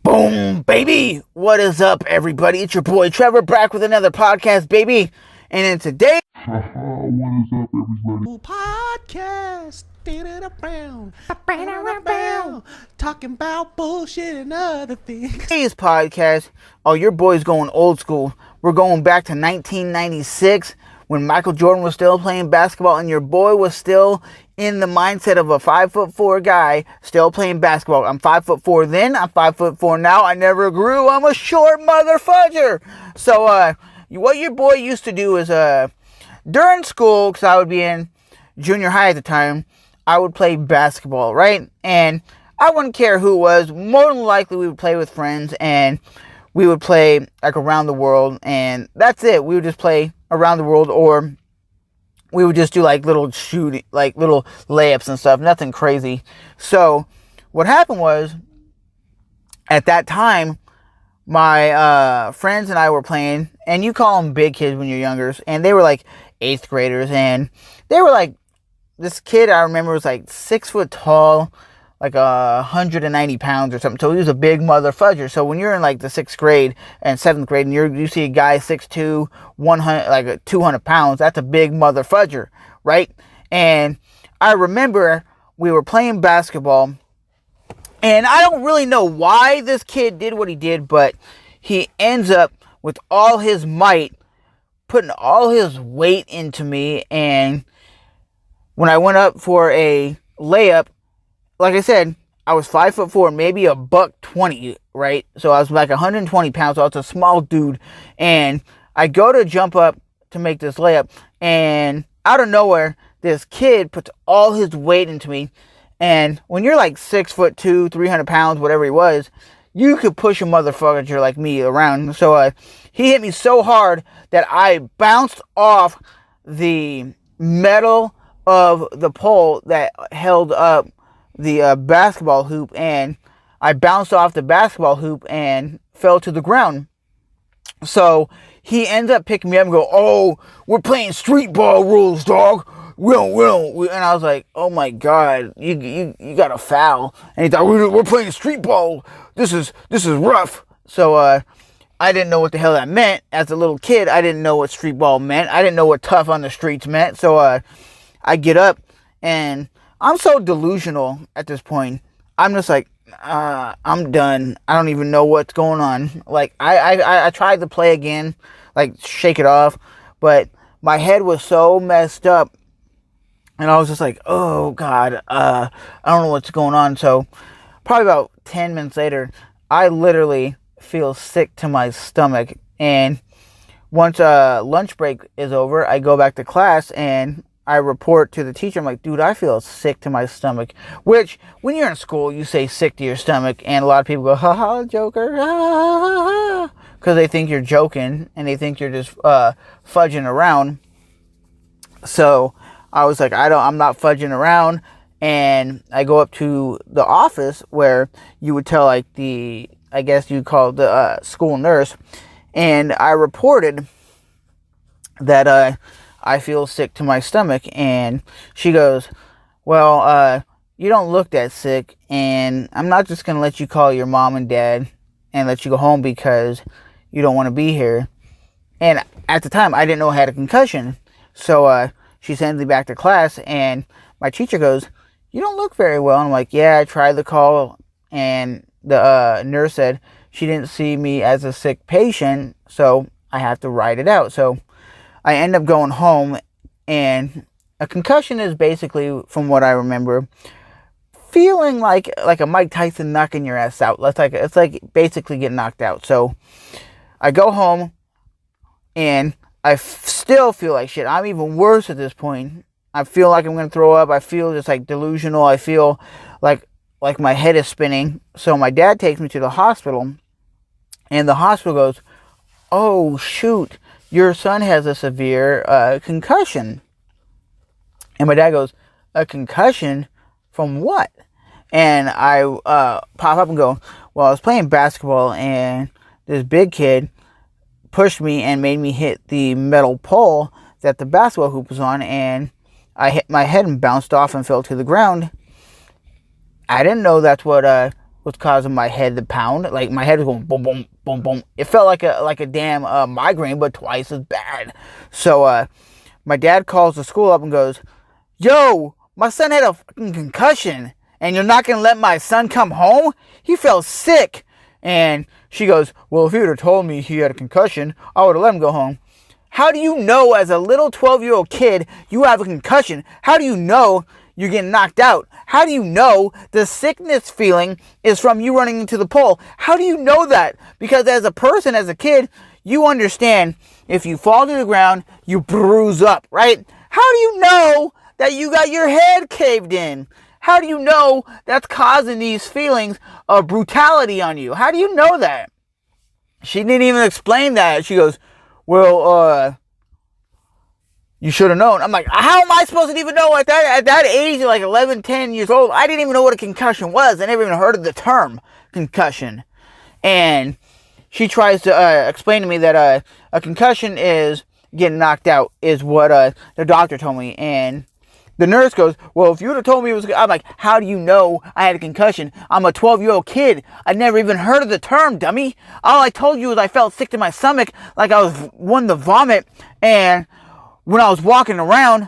Boom, baby! What is up, everybody? It's your boy Trevor back with another podcast, baby. And in today, What is up, everybody? Podcast. Talking about bullshit and other things. today's podcast, your boy's going old school. We're going back to 1996 when Michael Jordan was still playing basketball and your boy was still in the mindset of a 5'4" guy still playing basketball. I'm 5'4" then, I'm 5'4" now. I never grew. I'm a short motherfudger. So, what your boy used to do is, during school, because I would be in junior high at the time, I would play basketball, right? And I wouldn't care who it was. More than likely, we would play with friends, and we would play, like, around the world, and that's it. We would just play around the world, or we would just do, like, little shooting, like, little layups and stuff. Nothing crazy. So, what happened was, at that time, my friends and I were playing, and you call them big kids when you're younger, and they were like 8th graders, and they were like, this kid I remember was like 6 foot tall, like 190 pounds or something, so he was a big motherfudger. So when you're in like the 6th grade and 7th grade, and you see a guy 6'2", 100, like 200 pounds, that's a big motherfudger, right? And I remember we were playing basketball, and I don't really know why this kid did what he did, but he ends up with all his might, putting all his weight into me. And when I went up for a layup, like I said, I was 5'4", maybe a $120, right? So I was like 120 pounds, so I was a small dude. And I go to jump up to make this layup, and out of nowhere, this kid puts all his weight into me. And when you're like 6'2", 300 pounds, whatever he was, you could push a motherfucker like me around. So he hit me so hard that I bounced off the metal of the pole that held up the basketball hoop, and I bounced off the basketball hoop and fell to the ground. So he ends up picking me up and go, "Oh, we're playing street ball rules, dog. We don't. And I was like, "Oh my God, you got a foul." And he thought, we're playing street ball. This is rough. So I didn't know what the hell that meant. As a little kid, I didn't know what street ball meant. I didn't know what tough on the streets meant. So I get up, and I'm so delusional at this point. I'm just like, I'm done. I don't even know what's going on. Like I tried to play again, like shake it off, but my head was so messed up. And I was just like, oh, God, I don't know what's going on. So probably about 10 minutes later, I literally feel sick to my stomach. And once lunch break is over, I go back to class and I report to the teacher. I'm like, dude, I feel sick to my stomach. Which, when you're in school, you say sick to your stomach. And a lot of people go, ha ha, joker, ha ha ha ha. Because they think you're joking and they think you're just fudging around. So I was like, I'm not fudging around. And I go up to the office where you would tell like I guess you'd call the school nurse. And I reported that I feel sick to my stomach. And she goes, well, you don't look that sick. And I'm not just going to let you call your mom and dad and let you go home because you don't want to be here. And at the time, I didn't know I had a concussion. So, she sends me back to class, and my teacher goes, you don't look very well. And I'm like, yeah, I tried the call, and the nurse said she didn't see me as a sick patient, so I have to write it out. So I end up going home, and a concussion is basically, from what I remember, feeling like a Mike Tyson knocking your ass out. It's like basically getting knocked out. So I go home, and I still feel like shit. I'm even worse at this point. I feel like I'm going to throw up. I feel just like delusional. I feel like my head is spinning. So my dad takes me to the hospital, and the hospital goes, oh shoot, your son has a severe concussion. And my dad goes, a concussion from what? And I pop up and go, well, I was playing basketball, and this big kid pushed me and made me hit the metal pole that the basketball hoop was on, and I hit my head and bounced off and fell to the ground. I didn't know that's what was causing my head to pound. Like my head was going boom, boom, boom, boom. It felt like a damn migraine, but twice as bad. So my dad calls the school up and goes, "Yo, my son had a fucking concussion, and you're not gonna let my son come home? He felt sick." And she goes, "Well, if you would have told me he had a concussion, I would have let him go home." How do you know as a little 12-year-old kid you have a concussion? How do you know you're getting knocked out? How do you know the sickness feeling is from you running into the pole? How do you know that? Because as a person, as a kid, you understand if you fall to the ground, you bruise up, right? How do you know that you got your head caved in? How do you know that's causing these feelings of brutality on you? How do you know that? She didn't even explain that. She goes, "Well, you should have known." I'm like, how am I supposed to even know at that age, like 11, 10 years old? I didn't even know what a concussion was. I never even heard of the term concussion. And she tries to explain to me that a concussion is getting knocked out, is what the doctor told me. And the nurse goes, "Well, if you would have told me it was..." I'm like, how do you know I had a concussion? I'm a 12-year-old kid. I never even heard of the term, dummy. All I told you was I felt sick to my stomach, like I was wanting to vomit. And when I was walking around,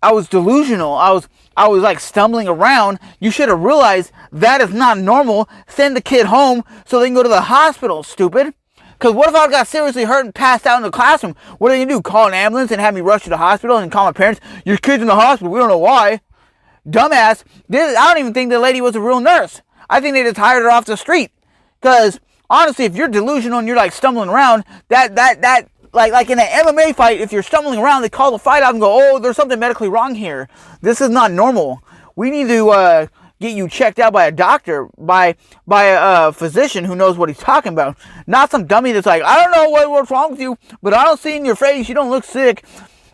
I was delusional. I was like stumbling around. You should have realized that is not normal. Send the kid home so they can go to the hospital, stupid. Because what if I got seriously hurt and passed out in the classroom? What are you going to do? Call an ambulance and have me rush to the hospital and call my parents? "Your kid's in the hospital. We don't know why." Dumbass. I don't even think the lady was a real nurse. I think they just hired her off the street. Because honestly, if you're delusional and you're like stumbling around, like in an MMA fight, if you're stumbling around, they call the fight out and go, "Oh, there's something medically wrong here. This is not normal. We need to get you checked out by a doctor, by a physician who knows what he's talking about. Not some dummy that's like, "I don't know what's wrong with you, but I don't see in your face, you don't look sick.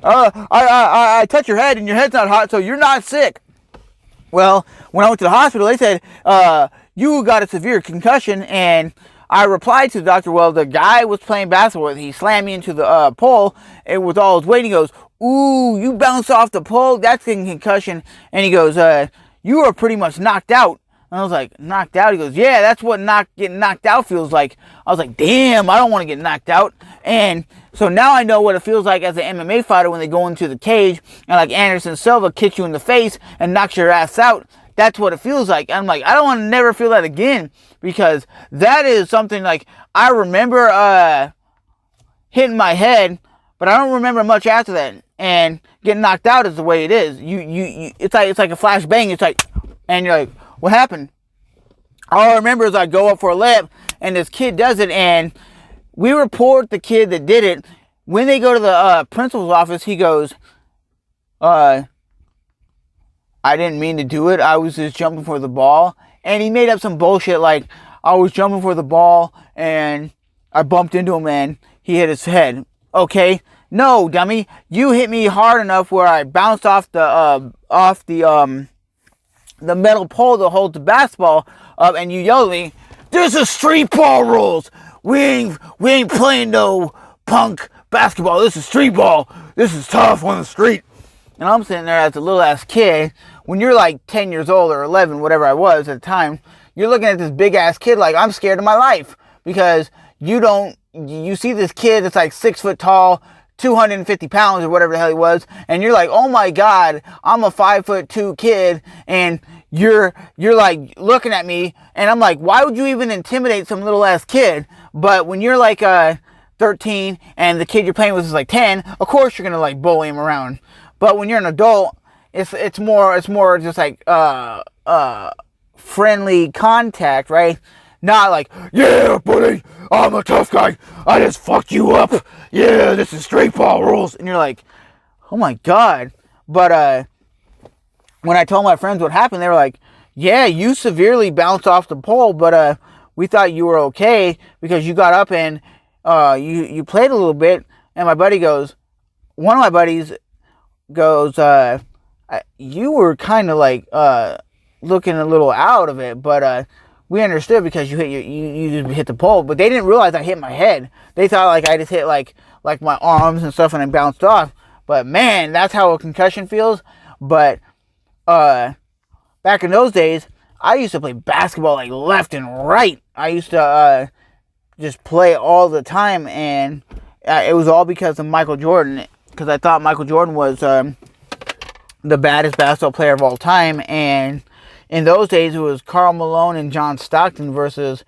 I touch your head and your head's not hot, so you're not sick." Well, when I went to the hospital, they said, "You got a severe concussion." And I replied to the doctor, "Well, the guy was playing basketball. He slammed me into the pole. It was all his weight." He goes, "Ooh, you bounced off the pole? That's a concussion." And he goes, "You are pretty much knocked out." And I was like, "Knocked out?" He goes, "Yeah, that's what getting knocked out feels like." I was like, "Damn, I don't want to get knocked out." And so now I know what it feels like as an MMA fighter when they go into the cage and like Anderson Silva kicks you in the face and knocks your ass out. That's what it feels like. I'm like, I don't want to never feel that again, because that is something like I remember hitting my head, but I don't remember much after that. And getting knocked out is the way it is. It's like a flash bang. It's like, and you're like, "What happened?" All I remember is I go up for a layup, and this kid does it, and we report the kid that did it. When they go to the principal's office, he goes, "I didn't mean to do it. I was just jumping for the ball." And he made up some bullshit like, "I was jumping for the ball, and I bumped into him, and he hit his head." Okay. No, dummy. You hit me hard enough where I bounced off the metal pole that holds the basketball up, and you yelled at me, "This is street ball rules. We ain't playing no punk basketball. This is street ball. This is tough on the street." And I'm sitting there as a little ass kid. When you're like 10 years old or 11, whatever I was at the time, you're looking at this big ass kid like, I'm scared of my life, because you see this kid that's like 6 foot tall, 250 pounds or whatever the hell he was, and you're like, "Oh my God, I'm a 5'2" kid," and you're like looking at me, and I'm like, why would you even intimidate some little ass kid? But when you're like 13 and the kid you're playing with is like 10, of course you're gonna like bully him around. But when you're an adult, it's more just like friendly contact, right? Not like, "Yeah, buddy, I'm a tough guy. I just fucked you up. Yeah, this is street ball rules." And you're like, oh my God. But when I told my friends what happened, they were like, "Yeah, you severely bounced off the pole, but we thought you were okay because you got up and you played a little bit." And one of my buddies goes, "You were kind of like looking a little out of it, but we understood because you just hit the pole." But they didn't realize I hit my head. They thought like I just hit like my arms and stuff and I bounced off. But man, that's how a concussion feels. But back in those days, I used to play basketball like left and right. I used to just play all the time, and it was all because of Michael Jordan. Because I thought Michael Jordan was the baddest basketball player of all time, and in those days it was Karl Malone and John Stockton versus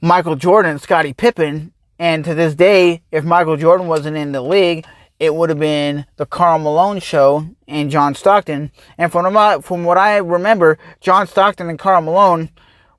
Michael Jordan and Scottie Pippen. And to this day, if Michael Jordan wasn't in the league, it would have been the Karl Malone show and John Stockton. And from what I remember, John Stockton and Karl Malone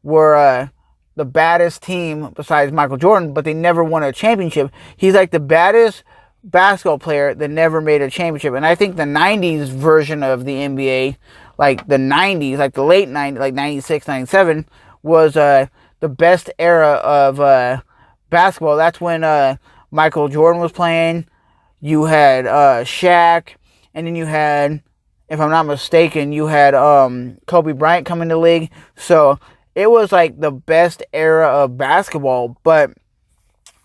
were the baddest team besides Michael Jordan, but they never won a championship. He's like the baddest basketball player that never made a championship. And I think the 90s version of the NBA, like the 90s, like the late 90s, like 96, 97, was the best era of basketball. That's when Michael Jordan was playing. You had Shaq, and then you had, if I'm not mistaken, you had Kobe Bryant come into the league. So it was like the best era of basketball. But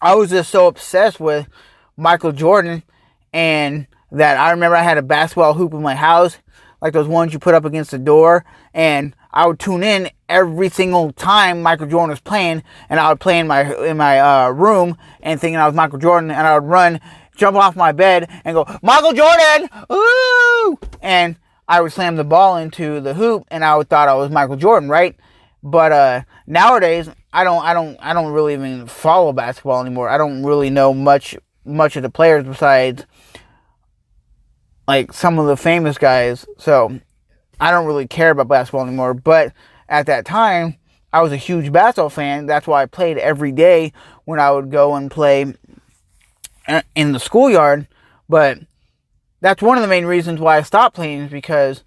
I was just so obsessed with Michael Jordan, and that I remember I had a basketball hoop in my house, like those ones you put up against the door, and I would tune in every single time Michael Jordan was playing, and I would play in my room and thinking I was Michael Jordan, and I would run, jump off my bed and go, Michael Jordan, ooh, and I would slam the ball into the hoop, and I would thought I was Michael Jordan, right? But nowadays I don't really even follow basketball anymore. I don't really know much of the players besides like some of the famous guys. So I don't really care about basketball anymore. But at that time, I was a huge basketball fan. That's why I played every day when I would go and play in the schoolyard. But that's one of the main reasons why I stopped playing, is because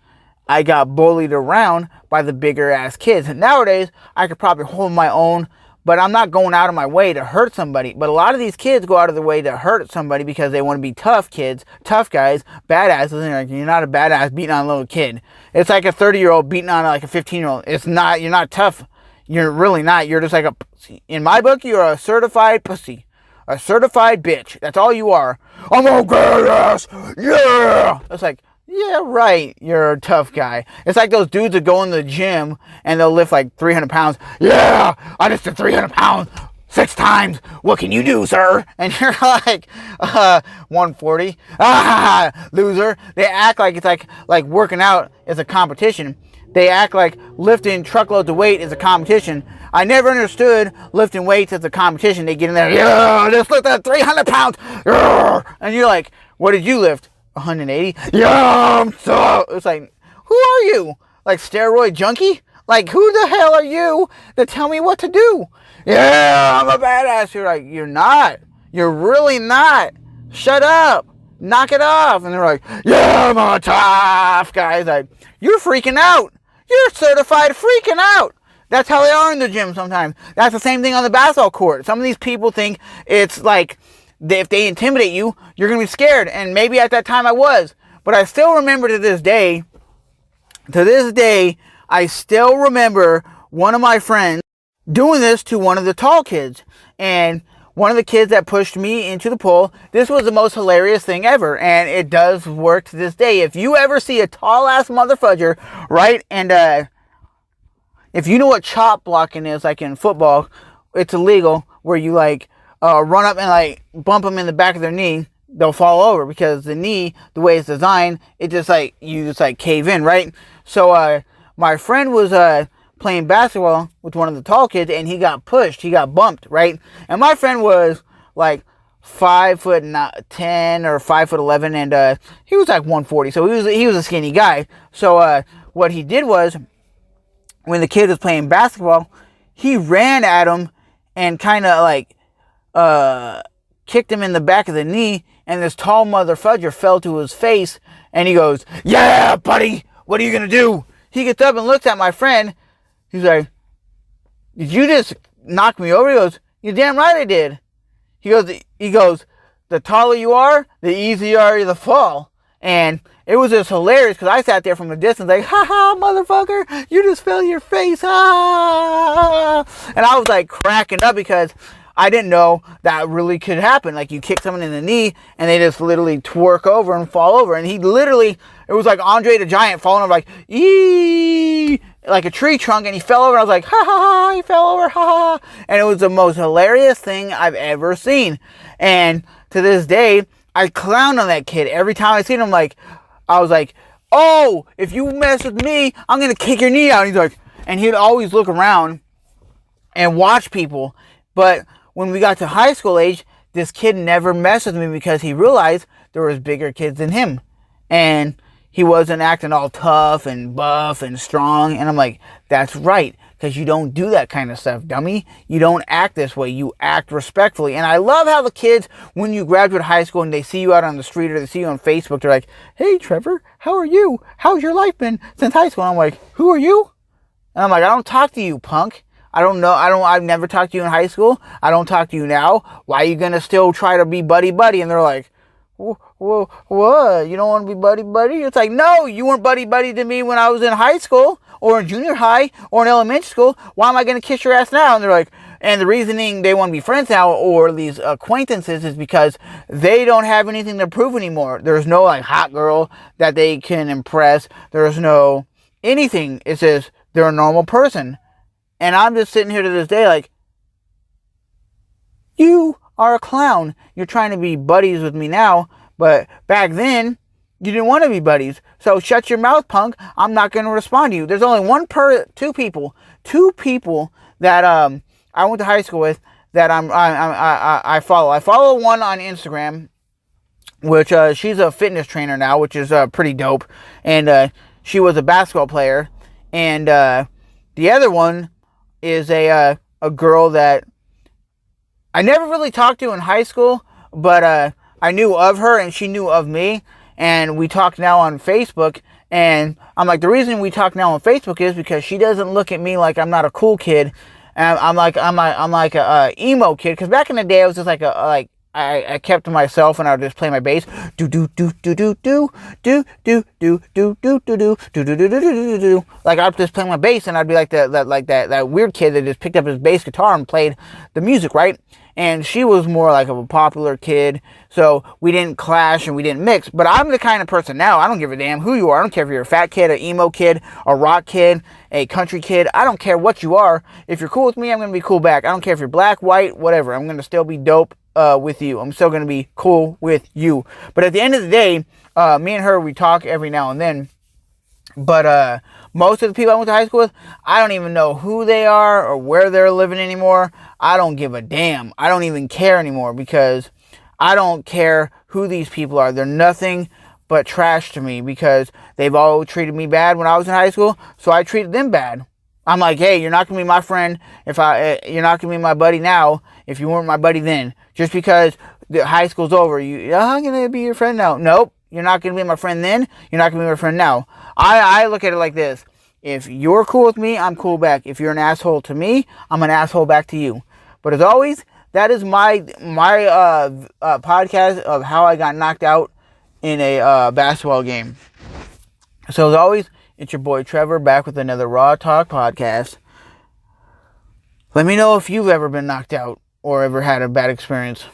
I got bullied around by the bigger ass kids. And nowadays, I could probably hold my own, but I'm not going out of my way to hurt somebody. But a lot of these kids go out of their way to hurt somebody because they want to be tough kids, tough guys, badasses. And like, you're not a badass beating on a little kid. It's like a 30-year-old beating on like a 15-year-old. It's not, you're not tough. You're really not. You're just like a pussy. In my book, you're a certified pussy. A certified bitch. That's all you are. I'm a badass. Yeah. It's like, yeah, right. You're a tough guy. It's like those dudes that go in the gym and they'll lift like 300 pounds. Yeah, I just did 300 pounds 6 times. What can you do, sir? And you're like, 140. Ah, loser. They act like it's like working out is a competition. They act like lifting truckloads of weight is a competition. I never understood lifting weights as a competition. They get in there, yeah, just lift that 300 pounds. Yeah. And you're like, what did you lift? 180? Yeah, so it's like, who are you? Like steroid junkie? Like, who the hell are you to tell me what to do? Yeah, I'm a badass. You're like, you're not. You're really not. Shut up. Knock it off. And they're like, yeah, I'm a tough guy. It's like, you're freaking out. You're certified freaking out. That's how they are in the gym sometimes. That's the same thing on the basketball court. Some of these people think it's like, if they intimidate you, you're going to be scared. And maybe at that time I was. But I still remember to this day, I still remember one of my friends doing this to one of the tall kids. And one of the kids that pushed me into the pool, this was the most hilarious thing ever. And it does work to this day. If you ever see a tall-ass motherfudger, right? And if you know what chop blocking is, like in football, it's illegal, where you like run up and like bump them in the back of their knee. They'll fall over because the knee, the way it's designed, it just like, you just like cave in, right? So my friend was playing basketball with one of the tall kids, and he got pushed, he got bumped, right? And my friend was like 5'10" or 5'11", and he was like 140, so he was a skinny guy. So what he did was, when the kid was playing basketball, he ran at him and kind of like kicked him in the back of the knee, and this tall motherfudger fell to his face, and he goes, yeah, buddy, what are you gonna do? He gets up and looks at my friend. He's like, did you just knock me over? He goes, you're damn right I did. He goes, the taller you are, the easier the fall. And it was just hilarious because I sat there from a distance like, ha ha, motherfucker, you just fell your face, ah. And I was like cracking up because I didn't know that really could happen. Like, you kick someone in the knee and they just literally twerk over and fall over. And he literally, it was like Andre the Giant falling over like, eee. like a tree trunk, and he fell over, and I was like, ha ha ha, he fell over, ha ha ha. And it was the most hilarious thing I've ever seen. And to this day, I clown on that kid. Every time I see him, I was like, oh, if you mess with me, I'm going to kick your knee out. And he's like, and he'd always look around and watch people. But when we got to high school age, this kid never messed with me because he realized there was bigger kids than him. And he wasn't acting all tough and buff and strong. And I'm like, that's right. Because you don't do that kind of stuff, dummy. You don't act this way. You act respectfully. And I love how the kids, when you graduate high school and they see you out on the street or they see you on Facebook, they're like, hey, Trevor, how are you? How's your life been since high school? And I'm like, who are you? And I'm like, I don't talk to you, punk. I don't know. I've never talked to you in high school. I don't talk to you now. Why are you going to still try to be buddy-buddy? And they're like, whoa, what? You don't want to be buddy-buddy? It's like, no, you weren't buddy-buddy to me when I was in high school or in junior high or in elementary school. Why am I going to kiss your ass now? And they're like, and the reasoning they want to be friends now or these acquaintances is because they don't have anything to prove anymore. There's no like hot girl that they can impress. There's no anything. It says they're a normal person. And I'm just sitting here to this day like, you are a clown. You're trying to be buddies with me now, but back then, you didn't want to be buddies. So shut your mouth, punk. I'm not going to respond to you. There's only two people that I went to high school with that I follow. I follow one on Instagram, which she's a fitness trainer now, which is pretty dope. And she was a basketball player. And the other one is a girl that I never really talked to in high school, but I knew of her and she knew of me. And we talk now on Facebook. And I'm like, the reason we talk now on Facebook is because she doesn't look at me like I'm not a cool kid. And I'm like a emo kid. Because back in the day, I was just I kept to myself and I would just play my bass. Do do do do do do do do do do do do do do do do do do. Like I'd just play my bass and I'd be like that weird kid that just picked up his bass guitar and played the music, right? And she was more like of a popular kid, so we didn't clash and we didn't mix. But I'm the kind of person now, I don't give a damn who you are. I don't care if you're a fat kid, an emo kid, a rock kid, a country kid. I don't care what you are. If you're cool with me, I'm going to be cool back. I don't care if you're black, white, whatever. I'm going to still be dope with you. I'm still going to be cool with you. But at the end of the day, me and her, we talk every now and then. But most of the people I went to high school with, I don't even know who they are or where they're living anymore. I don't give a damn. I don't even care anymore because I don't care who these people are. They're nothing but trash to me because they've all treated me bad when I was in high school, so I treated them bad. I'm like, hey, you're not going to be my friend you're not going to be my buddy now if you weren't my buddy then. Just because the high school's over, I'm going to be your friend now. Nope. You're not going to be my friend then. You're not going to be my friend now. I look at it like this. If you're cool with me, I'm cool back. If you're an asshole to me, I'm an asshole back to you. But as always, that is my podcast of how I got knocked out in a basketball game. So as always, it's your boy Trevor back with another Raw Talk podcast. Let me know if you've ever been knocked out or ever had a bad experience.